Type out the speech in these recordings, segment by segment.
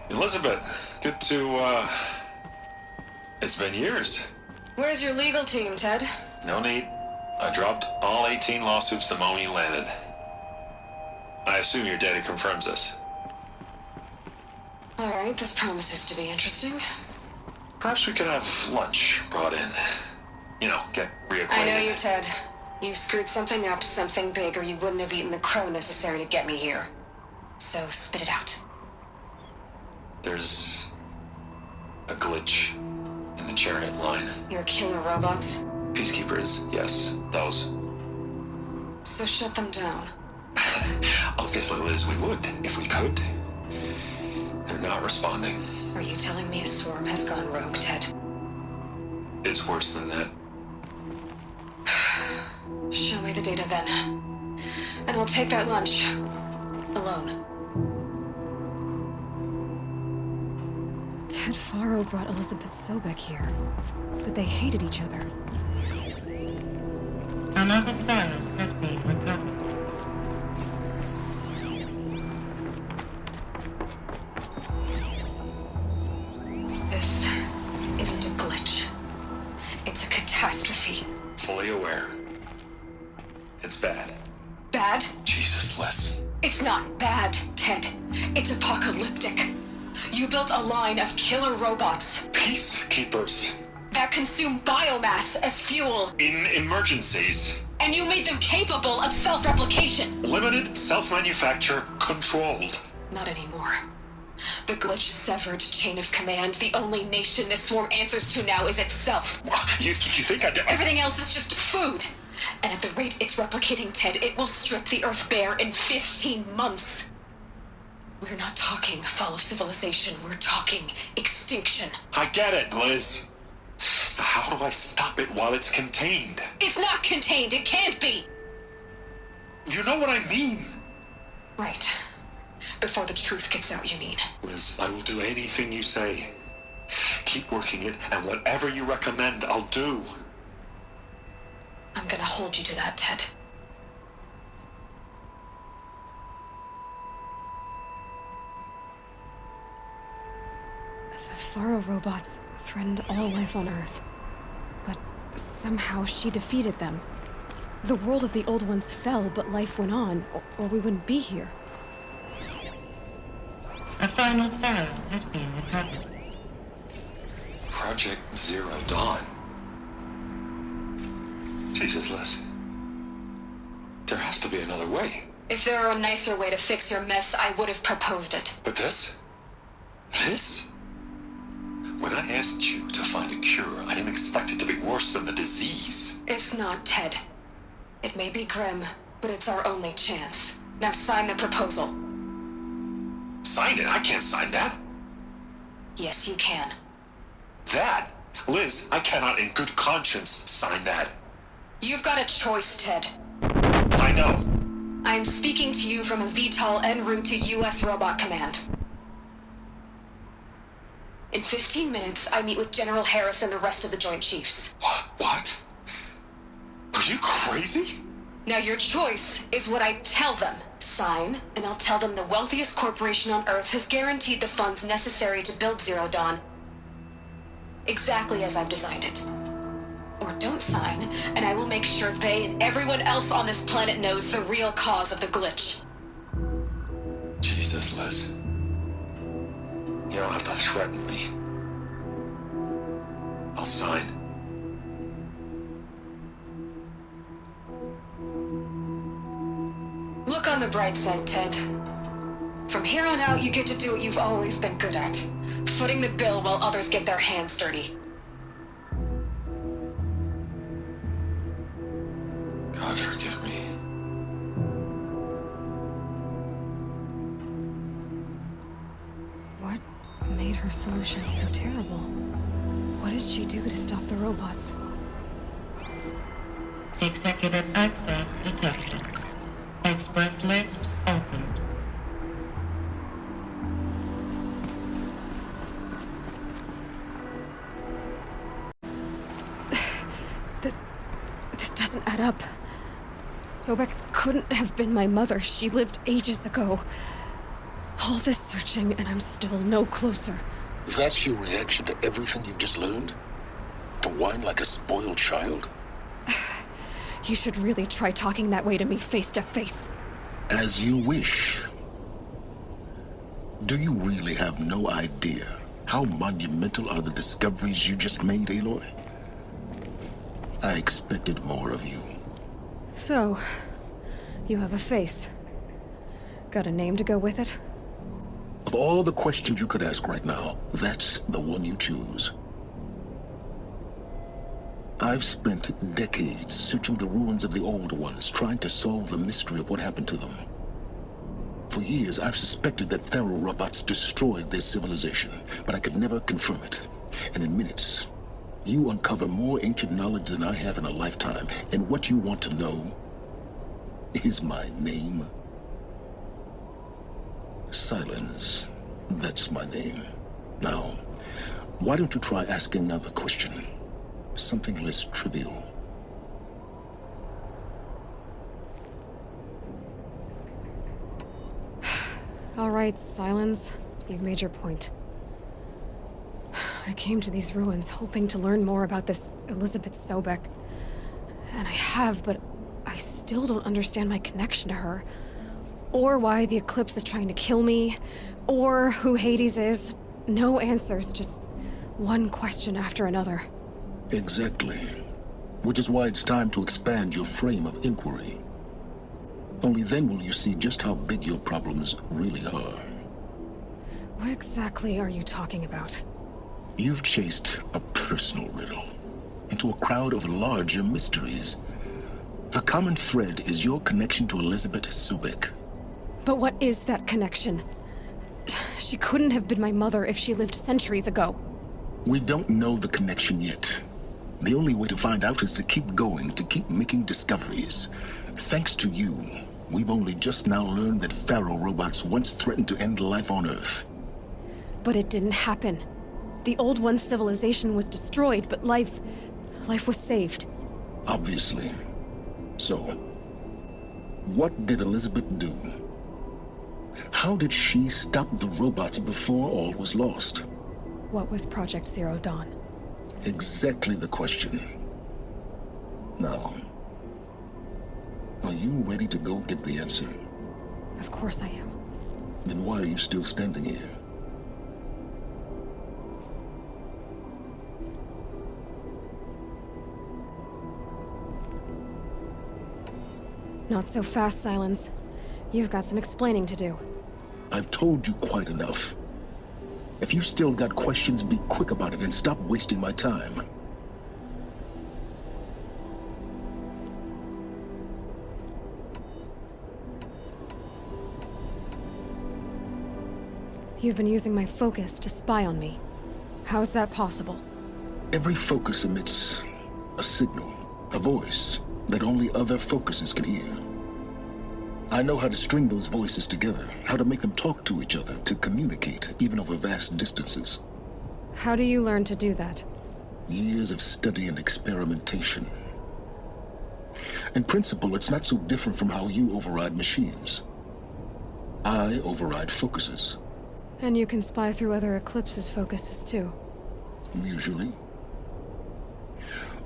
Elizabeth, good to, it's been years. Where's your legal team, Ted? No need. I dropped all 18 lawsuits the moment you landed. I assume your data confirms this. Alright, this promises to be interesting. Perhaps we could have lunch brought in. You know, get reacquainted. I know you, Ted. You screwed something up, something big, or you wouldn't have eaten the crow necessary to get me here. So, spit it out. There's a glitch in the chariot line. Your killer robots? Peacekeepers, yes, those. So shut them down. Obviously, Liz, we would, if we could. They're not responding. Are you telling me a swarm has gone rogue, Ted? It's worse than that. Show me the data then. And I'll take that lunch. Alone. Ted Faro brought Elizabeth Sobek here, but they hated each other. Another file has been recovered. This isn't a glitch. It's a catastrophe. Fully aware. It's bad. Bad? Jesus, Liz. It's not bad, Ted. It's apocalyptic. You built a line of killer robots Peacekeepers. that consume biomass as fuel, In emergencies. and you made them capable of self-replication. Limited, self-manufacture, controlled. Not anymore. The glitch severed chain of command. The only nation this swarm answers to now is itself. You think I did? Everything else is just food. And at the rate it's replicating, Ted, it will strip the Earth bare in 15 months. We're not talking fall of civilization. We're talking extinction. I get it, Liz. So how do I stop it while it's contained? It's not contained. It can't be. You know what I mean. Right. Before the truth gets out, you mean? Liz, I will do anything you say. Keep working it, and whatever you recommend, I'll do. I'm gonna hold you to that, Ted. The Faro robots threatened all life on Earth. But somehow she defeated them. The world of the old ones fell, but life went on, or we wouldn't be here. A final file has been recovered. Project Zero Dawn. Jesus, Liz. There has to be another way. If there were a nicer way to fix your mess, I would have proposed it. But this? This? When I asked you to find a cure, I didn't expect it to be worse than the disease. It's not, Ted. It may be grim, but it's our only chance. Now sign the proposal. Sign it? I can't sign that. Yes, you can. That? Liz, I cannot in good conscience sign that. You've got a choice, Ted. I know. I'm speaking to you from a VTOL en route to U.S. Robot Command. In 15 minutes, I meet with General Harris and the rest of the Joint Chiefs. What? Are you crazy? Now your choice is what I tell them. Sign, and I'll tell them the wealthiest corporation on Earth has guaranteed the funds necessary to build Zero Dawn. Exactly as I've designed it. Or don't sign, and I will make sure they and everyone else on this planet knows the real cause of the glitch. Jesus, Liz. You don't have to threaten me. I'll sign. Look on the bright side, Ted. From here on out, you get to do what you've always been good at. Footing the bill while others get their hands dirty. God forgive me. What made her solution so terrible? What did she do to stop the robots? Executive access detected. Express lift opened. This doesn't add up. Sobek couldn't have been my mother. She lived ages ago. All this searching, and I'm still no closer. That's your reaction to everything you've just learned? To whine like a spoiled child? You should really try talking that way to me face to face. As you wish. Do you really have no idea how monumental are the discoveries you just made, Aloy? I expected more of you. So, you have a face. Got a name to go with it? Of all the questions you could ask right now, that's the one you choose. I've spent decades searching the ruins of the old ones, trying to solve the mystery of what happened to them. For years, I've suspected that Pharaoh robots destroyed their civilization, but I could never confirm it. And in minutes, you uncover more ancient knowledge than I have in a lifetime, and what you want to know is my name. Silence. That's my name. Now, why don't you try asking another question? Something less trivial. All right, Silence. You've made your point. I came to these ruins hoping to learn more about this Elizabeth Sobek. And I have, but I still don't understand my connection to her. Or why the Eclipse is trying to kill me. Or who Hades is. No answers, just one question after another. Exactly. Which is why it's time to expand your frame of inquiry. Only then will you see just how big your problems really are. What exactly are you talking about? You've chased a personal riddle into a crowd of larger mysteries. The common thread is your connection to Elizabeth Sobek. But what is that connection? She couldn't have been my mother if she lived centuries ago. We don't know the connection yet. The only way to find out is to keep going, to keep making discoveries. Thanks to you, we've only just now learned that Pharaoh robots once threatened to end life on Earth. But it didn't happen. The Old One's civilization was destroyed, but life was saved. Obviously. So, what did Elizabeth do? How did she stop the robots before all was lost? What was Project Zero Dawn? Exactly the question. Now, are you ready to go get the answer? Of course I am. Then why are you still standing here? Not so fast, Silence. You've got some explaining to do. I've told you quite enough. If you still got questions, be quick about it and stop wasting my time. You've been using my focus to spy on me. How is that possible? Every focus emits a signal, a voice that only other focuses can hear. I know how to string those voices together, how to make them talk to each other, to communicate, even over vast distances. How do you learn to do that? Years of study and experimentation. In principle, it's not so different from how you override machines. I override focuses. And you can spy through other Eclipse's focuses too. Usually.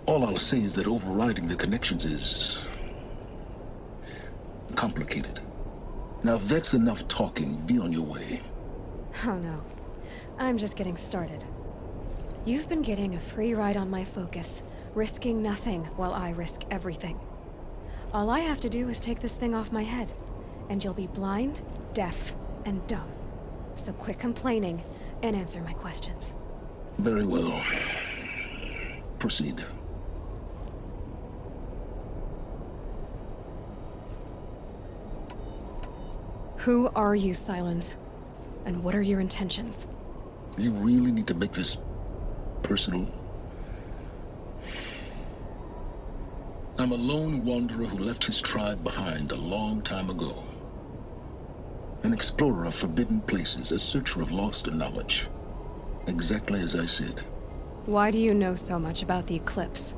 All I'll say is that overriding the connections is complicated. Now, if that's enough talking, be on your way. Oh no. I'm just getting started. You've been getting a free ride on my focus, risking nothing while I risk everything. All I have to do is take this thing off my head, and you'll be blind, deaf, and dumb. So quit complaining and answer my questions. Very well. Proceed. Who are you, Silence? And what are your intentions? You really need to make this personal? I'm a lone wanderer who left his tribe behind a long time ago. An explorer of forbidden places, a searcher of lost knowledge. Exactly as I said. Why do you know so much about the Eclipse?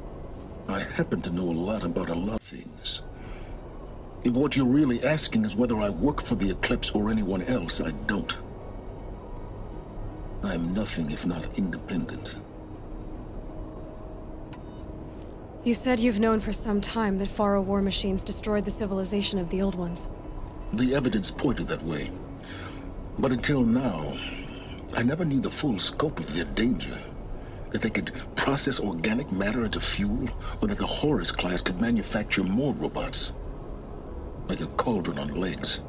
I happen to know a lot about a lot of things. If what you're really asking is whether I work for the Eclipse or anyone else, I don't. I am nothing if not independent. You said you've known for some time that Faro war machines destroyed the civilization of the old ones. The evidence pointed that way. But until now, I never knew the full scope of their danger. That they could process organic matter into fuel, or that the Horus class could manufacture more robots. Like a cauldron on legs.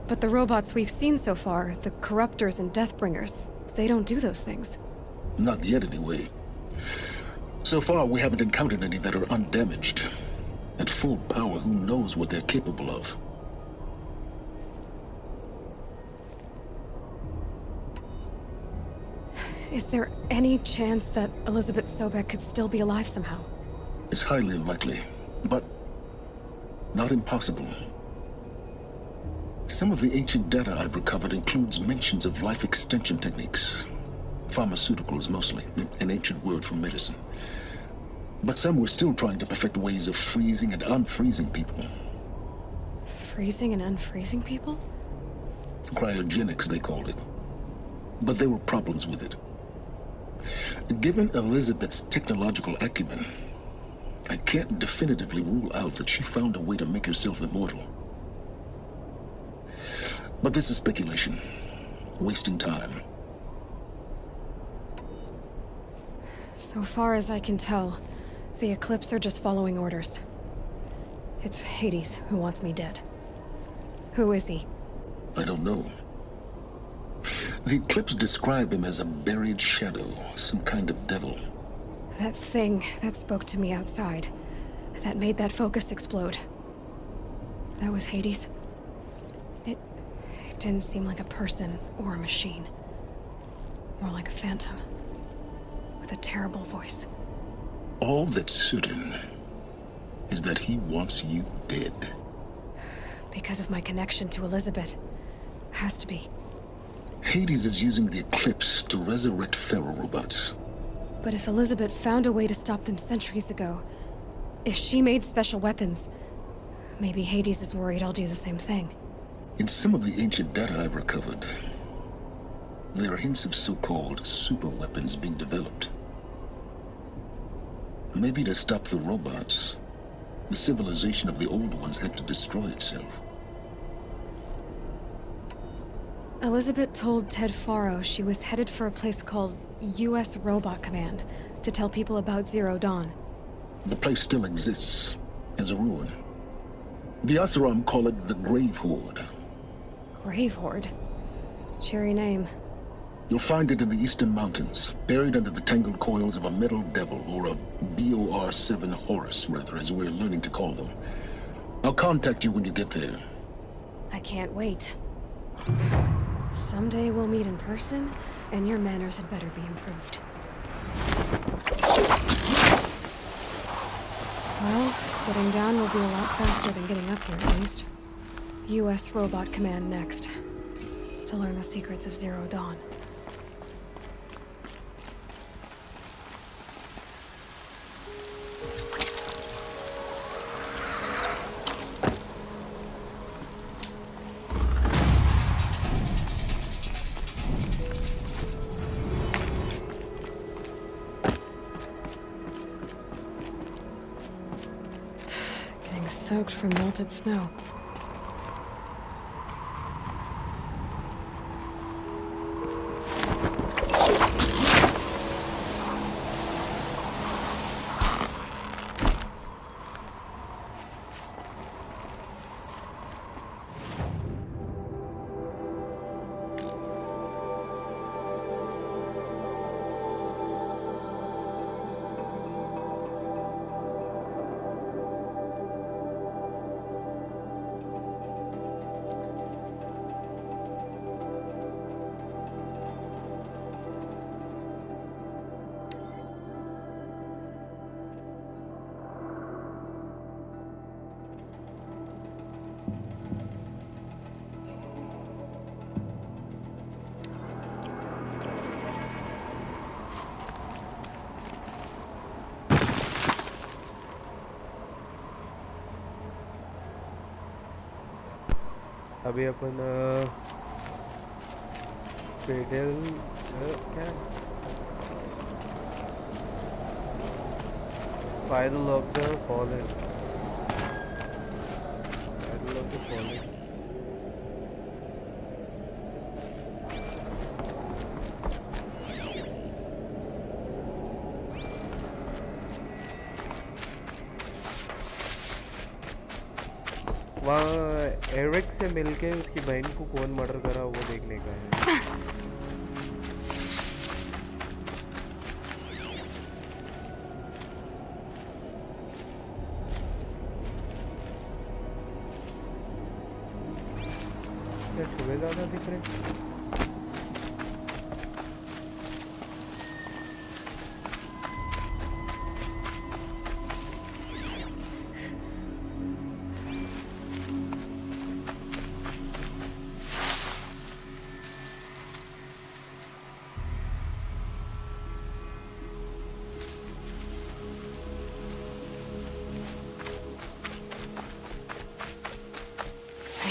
But the robots we've seen so far, the Corruptors and Deathbringers, they don't do those things. Not yet, anyway. So far, we haven't encountered any that are undamaged. At full power, who knows what they're capable of? Is there any chance that Elizabeth Sobek could still be alive somehow? It's highly unlikely, but not impossible. Some of the ancient data I've recovered includes mentions of life extension techniques. Pharmaceuticals, mostly, an ancient word for medicine. But some were still trying to perfect ways of freezing and unfreezing people. Freezing and unfreezing people? Cryogenics, they called it. But there were problems with it. Given Elizabeth's technological acumen, I can't definitively rule out that she found a way to make herself immortal. But this is speculation. Wasting time. So far as I can tell, the Eclipse are just following orders. It's Hades who wants me dead. Who is he? I don't know. The Eclipse describe him as a buried shadow, some kind of devil. That thing that spoke to me outside, that made that focus explode. That was Hades. It didn't seem like a person or a machine. More like a phantom. With a terrible voice. All that's certain is that he wants you dead. Because of my connection to Elizabeth. Has to be. Hades is using the Eclipse to resurrect ferrorobots. But if Elizabeth found a way to stop them centuries ago, if she made special weapons, maybe Hades is worried I'll do the same thing. In some of the ancient data I've recovered, there are hints of so-called super weapons being developed. Maybe to stop the robots, the civilization of the old ones had to destroy itself. Elizabeth told Ted Faro she was headed for a place called U.S. Robot Command to tell people about Zero Dawn. The place still exists, as a ruin. The Asuram call it the Grave Horde. Grave Horde? Cheery name. You'll find it in the Eastern Mountains, buried under the tangled coils of a metal devil, or a BOR-7 Horus, rather, as we're learning to call them. I'll contact you when you get there. I can't wait. Someday we'll meet in person, and your manners had better be improved. Well, getting down will be a lot faster than getting up here, at least. U.S. Robot Command next. To learn the secrets of Zero Dawn. Soaked from melted snow. अभी अपन pedal क्या final of the fallen वहाँ Eric से मिलके उसकी बहन को कौन murder करा वो देखने का है। क्या छुए ज़्यादा दिख रहे?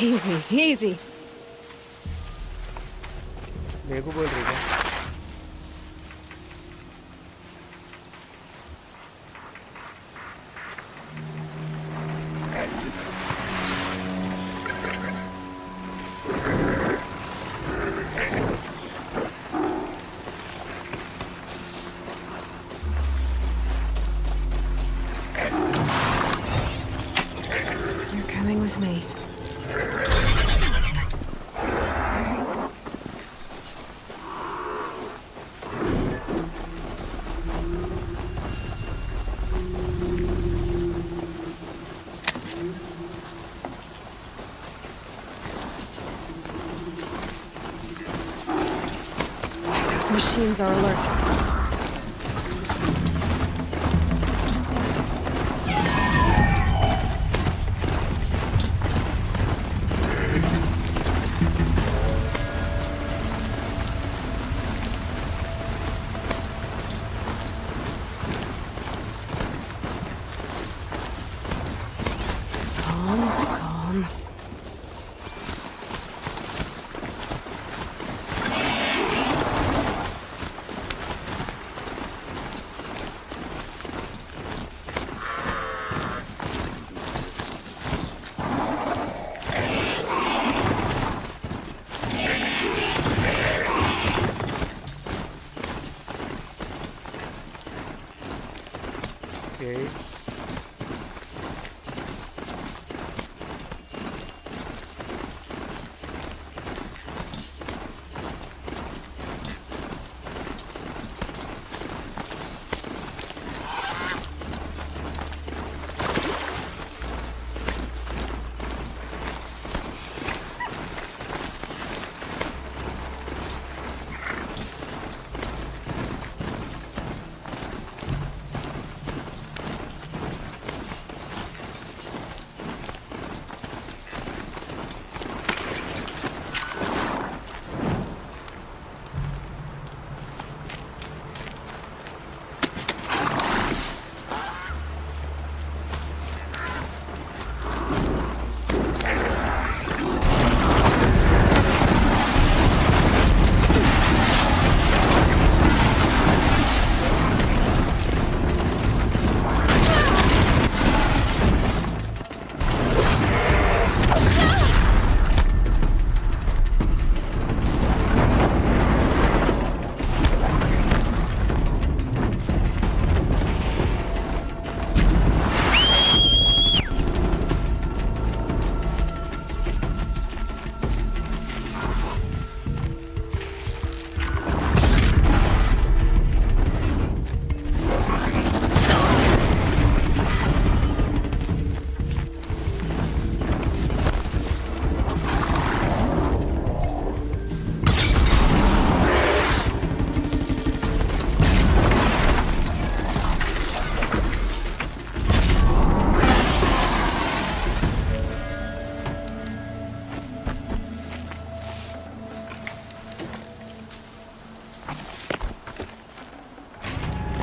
Easy, easy. मेरे को बोल रही है You're coming with me. Those machines are alert. Calm, calm. Okay.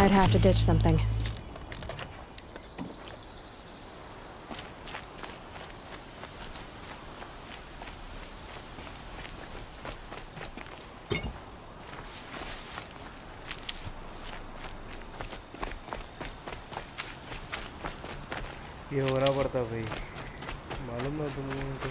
I'd have to ditch something. ये हो रहा पड़ता भाई, मालूम ना तुम लोगों को।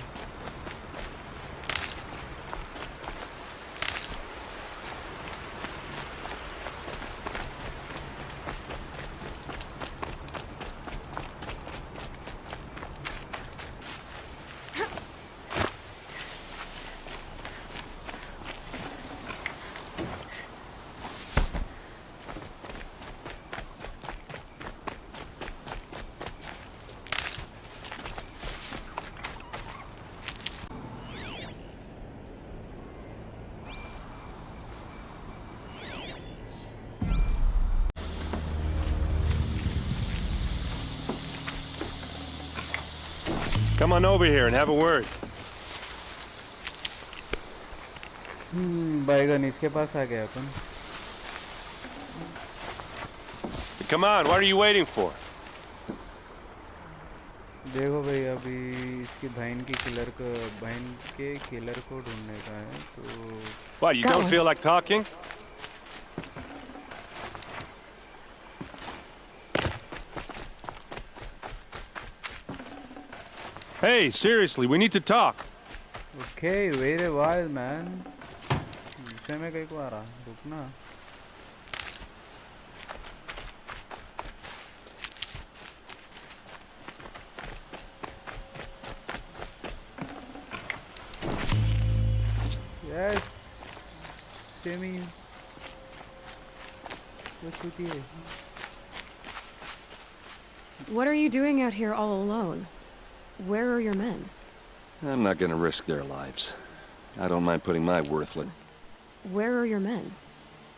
Come on over here and have a word. Bygone इसके पास आ गया अपन। Come on, what are you waiting for? देखो भाई, अभी इसकी बहन के किलर को ढूंढने का है तो। What, you don't feel like talking? Hey, seriously, we need to talk. Okay, wait a while, man. पीछे में कहीं को आ रहा, रुकना। Yes, Timmy. What's with you? What are you doing out here all alone? Where are your men? I'm not gonna risk their lives. I don't mind putting my worthless... Where are your men?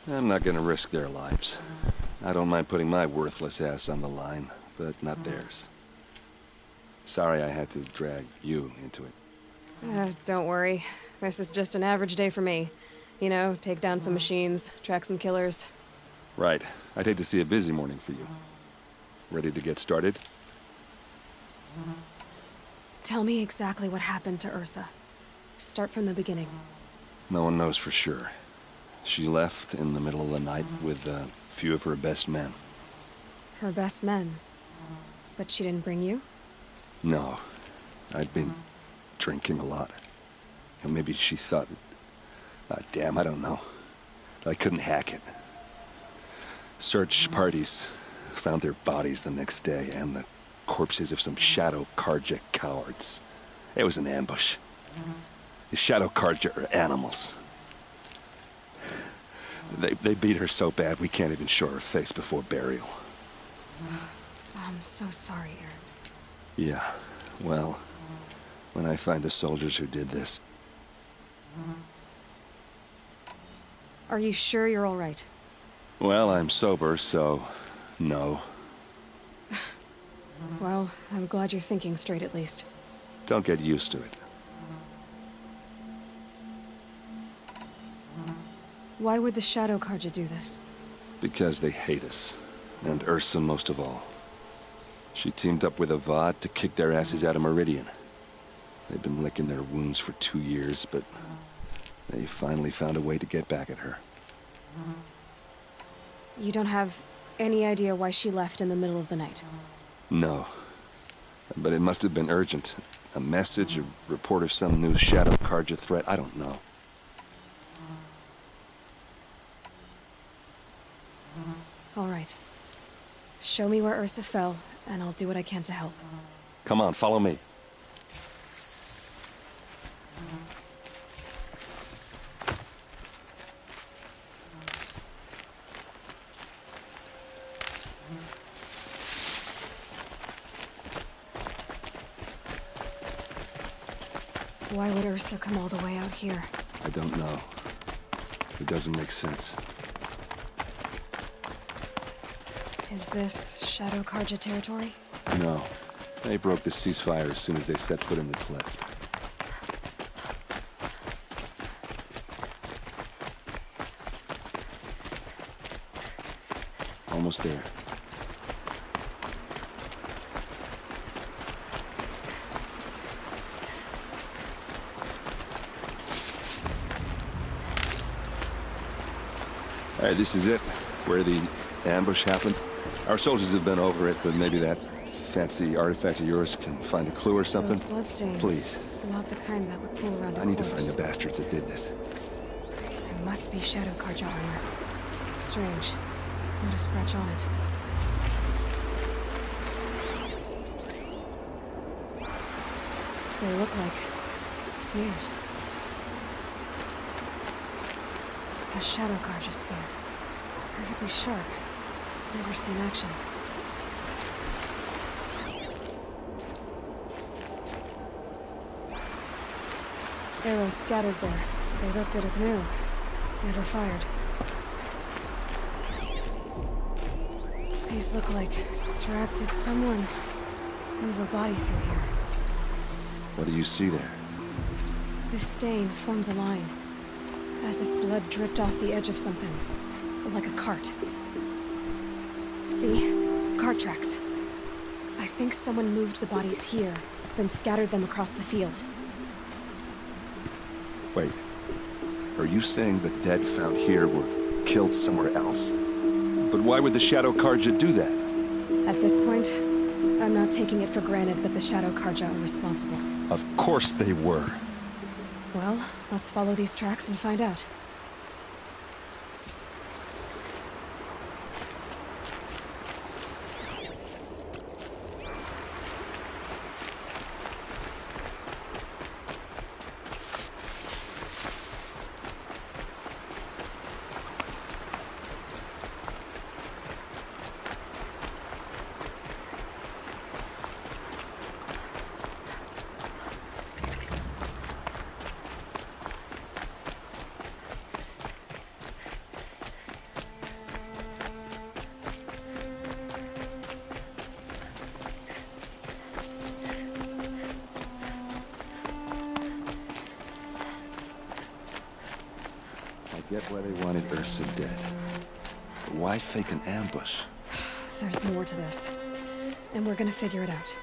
I'm not gonna risk their lives. I don't mind putting my worthless ass on the line, but not theirs. Sorry I had to drag you into it. Don't worry. This is just an average day for me. You know, take down some machines, track some killers. Right. I'd hate to see a busy morning for you. Ready to get started? Tell me exactly what happened to Ursa. Start from the beginning. No one knows for sure. She left in the middle of the night with a few of her best men. Her best men? But she didn't bring you? No. I'd been drinking a lot. And maybe she thought... damn, I don't know. I couldn't hack it. Search parties found their bodies the next day, and the corpses of some Shadow Karja cowards. It was an ambush. The Shadow Karja are animals. They beat her so bad we can't even show her face before burial. I'm so sorry, Aaron. Yeah, well, when I find the soldiers who did this... Are you sure you're all right? Well, I'm sober, so... no. Well, I'm glad you're thinking straight at least. Don't get used to it. Why would the Shadow Karja do this? Because they hate us. And Ursa most of all. She teamed up with Avad to kick their asses out of Meridian. They've been licking their wounds for 2 years, but they finally found a way to get back at her. You don't have any idea why she left in the middle of the night? No. But it must have been urgent. A message, a report of some new Shadow Karja threat, I don't know. All right. Show me where Ursa fell, and I'll do what I can to help. Come on, follow me. Why would Ursa come all the way out here? I don't know. It doesn't make sense. Is this Shadow Karja territory? No. They broke the ceasefire as soon as they set foot in the cleft. Almost there. All right, this is it, where the ambush happened. Our soldiers have been over it, but maybe that fancy artifact of yours can find a clue or something? Those bloodstains. Please. Not the kind that would pool around a I need to corpse. find the bastards that did this. It must be Shadow Carja armor. Strange. Not a scratch on it. They look like smears. A Shadow Carja spear. It's perfectly sharp. Never seen action. Arrows scattered there. They look good as new. Never fired. These look like did someone move a body through here. What do you see there? This stain forms a line, as if blood dripped off the edge of something, like a cart. See? Cart tracks. I think someone moved the bodies here, then scattered them across the field. Wait. Are you saying the dead found here were killed somewhere else? But why would the Shadow Carja do that? At this point, I'm not taking it for granted that the Shadow Carja are responsible. Of course they were. Well, let's follow these tracks and find out. I get why they wanted Ursa dead. But why fake an ambush? There's more to this, and we're gonna figure it out.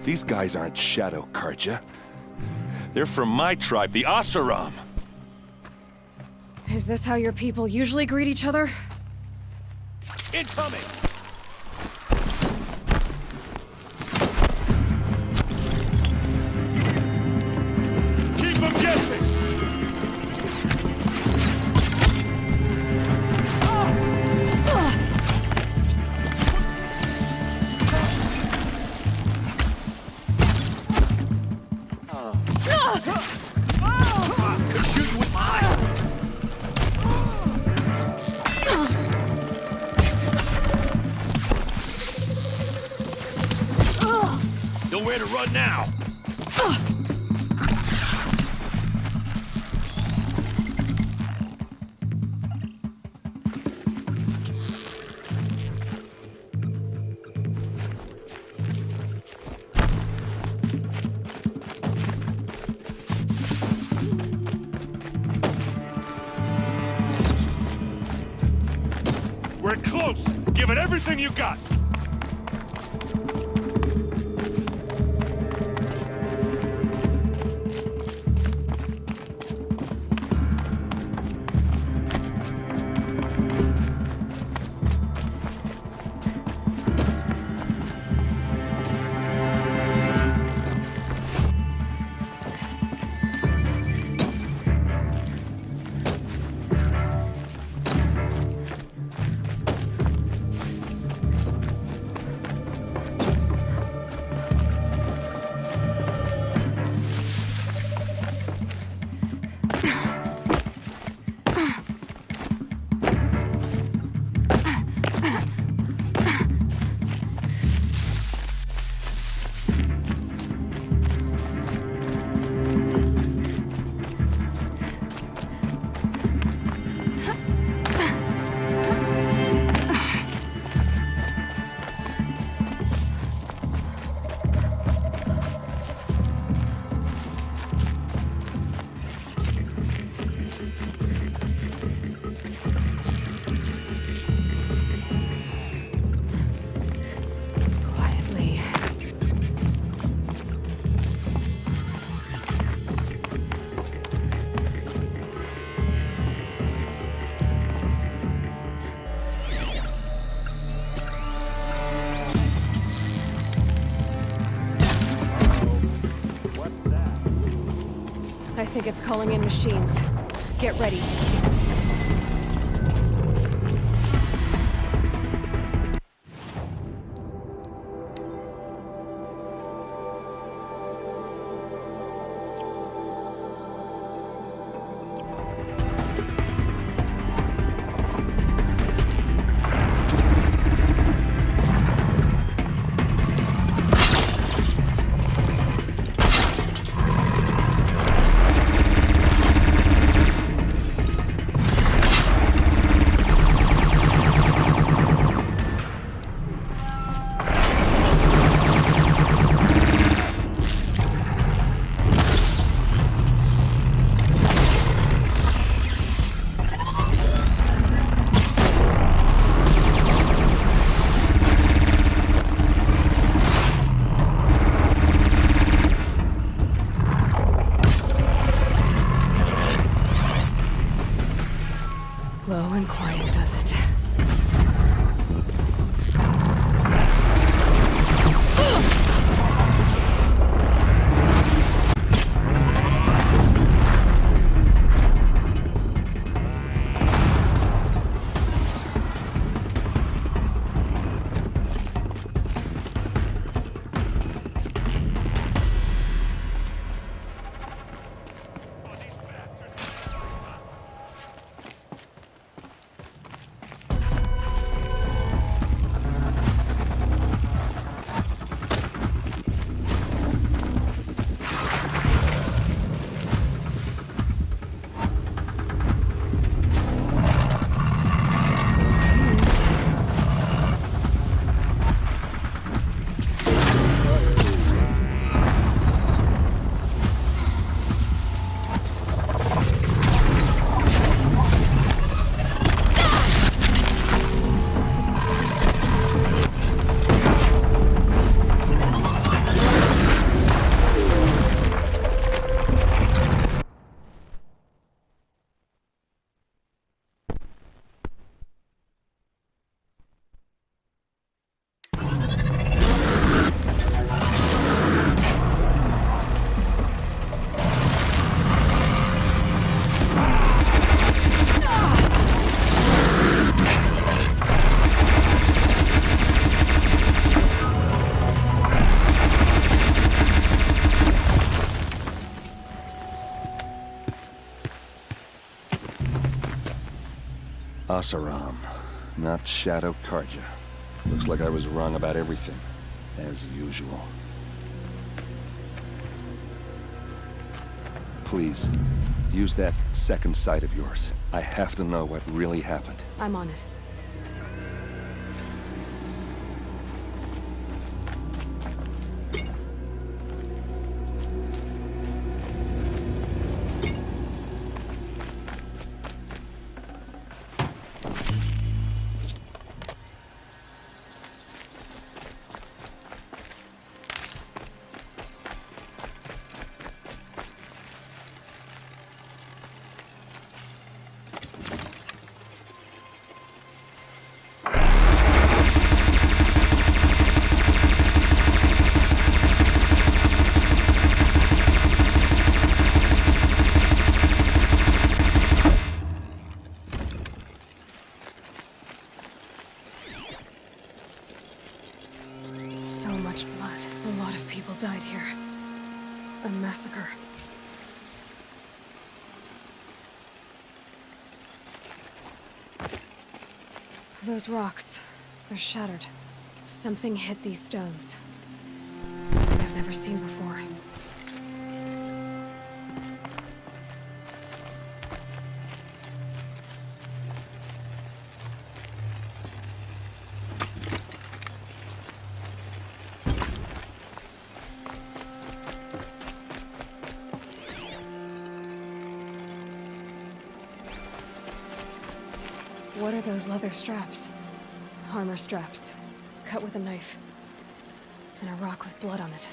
These guys aren't Shadow Carja. They're from my tribe, the Oseram. Is this how your people usually greet each other? Incoming! Keep them guessing! Could shoot you with my eye! Nowhere to run now! We're close! Give it everything you got! think it's calling in machines. Get ready. Low and quiet does it. Asaram, not Shadow Karja. Looks like I was wrong about everything, as usual. Please, use that second sight of yours. I have to know what really happened. I'm on it. So much blood. A lot of people died here. A massacre. Those rocks, they're shattered. Something hit these stones. Something I've never seen before. What are those leather straps? Armor straps, cut with a knife. And a rock with blood on it.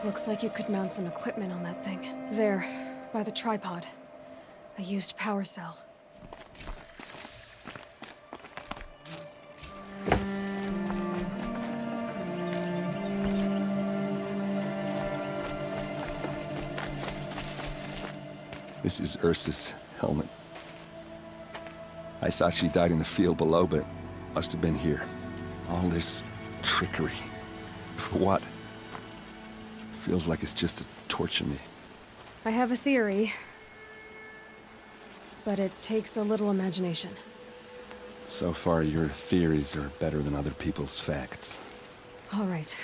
Looks like you could mount some equipment on that thing. There, by the tripod. A used power cell. This is Ursa's helmet. I thought she died in the field below, but must have been here. All this trickery. For what? Feels like it's just to torture me. I have a theory, but it takes a little imagination. So far, your theories are better than other people's facts. All right.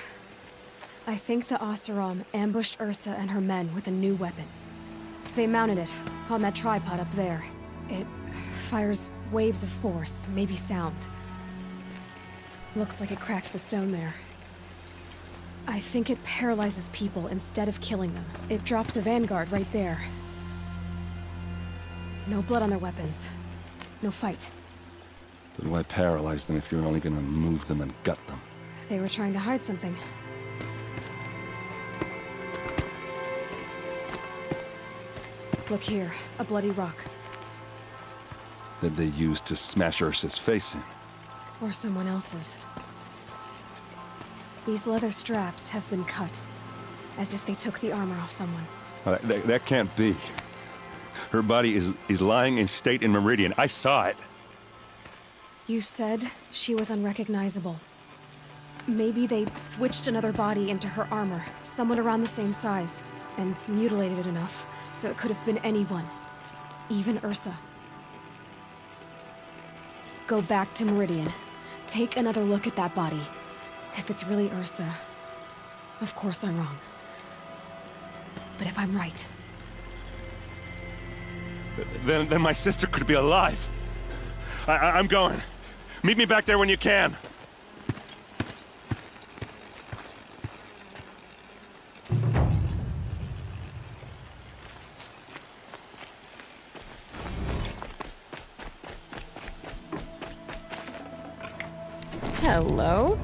I think the Oseram ambushed Ursa and her men with a new weapon. They mounted it on that tripod up there. It fires waves of force, maybe sound. Looks like it cracked the stone there. I think it paralyzes people instead of killing them. It dropped the vanguard right there. No blood on their weapons. No fight. Then why paralyze them if you're only gonna move them and gut them? They were trying to hide something. Look here, a bloody rock. That they used to smash Ursa's face in. Or someone else's. These leather straps have been cut, as if they took the armor off someone. That can't be. Her body is lying in state in Meridian. I saw it. You said she was unrecognizable. Maybe they switched another body into her armor, someone around the same size, and mutilated it enough, so it could have been anyone. Even Ursa. Go back to Meridian. Take another look at that body. If it's really Ursa, of course I'm wrong. But if I'm right... Then my sister could be alive. I'm going. Meet me back there when you can. Hello?